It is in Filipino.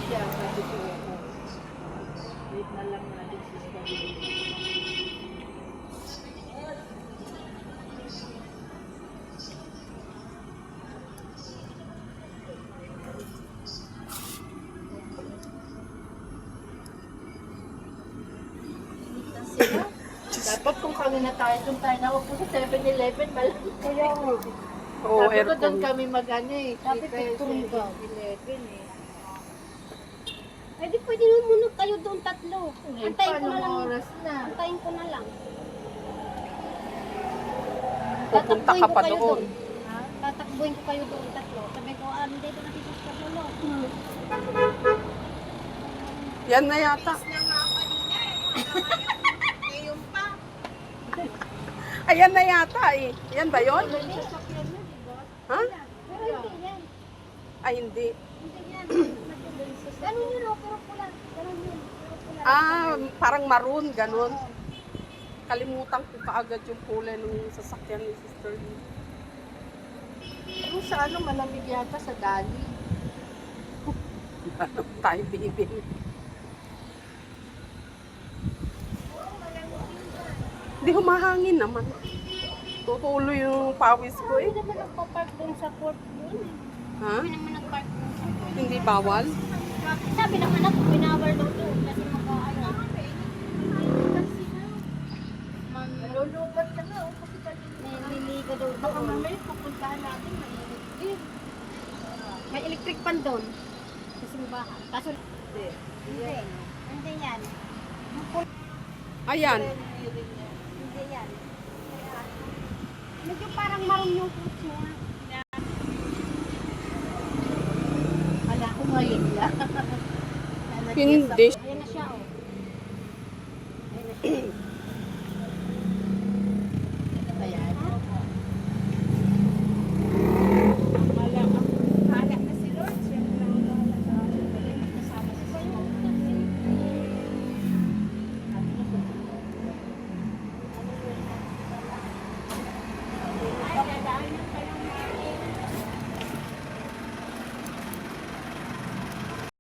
siya, sabi ko, wait na lang natin sister. Dapat kung kami na tayo, doon tayo na ako sa 7-Eleven, malaki. Kaya Oo, sabi ko doon aircon. kami mag-ano eh. Sabi Kita ko, yung tumba. 7-Eleven eh. Eh di pwede naman muna kayo doon tatlo. Ngayon Antayin pa, ko na anong lang. oras na? Antayin ko na lang. Pupunta ka Tatakbuhin ko pa kayo doon. Ha? Tatakbuhin ko kayo doon tatlo. Sabi ko, dito na si Sister Lolo. Yan na yata. Ayan na yata eh. Yan ba yun? Wala yung sasakyan na, di ba? Ha? Pero hindi yan. Ay, hindi. Hindi yan. Ganun yun, pero pula. Ganun yun, pero pula. Ah, parang maroon, ganun. Kalimutan ko kaagad yung kulay ng sasakyan ni Sister Lee. Yung sa ano, malamig yata sa Dali. Ano tayo bibili? Hindi humahangin naman. Tutuloy yung pawis ko eh. Hindi naman nagpa-park doon sa court doon. Ha? Hindi naman nag-park doon sa court. Hindi bawal? Sabi ng anak, binawal daw doon kasi mag-ano. Nalulubat ka na, oh, kasi Nililiga daw doon. baka mamaya pupuntahan natin, mainit. May electric pan doon. Sa simbahan. Kaso, Hindi. hindi. Hindi yan. Ayan. Hindi yan. Medyo parang maroon yung fruits mo. Ala ko ngayon lang. Hindi. Ayan na siya, oh. Ayan na siya.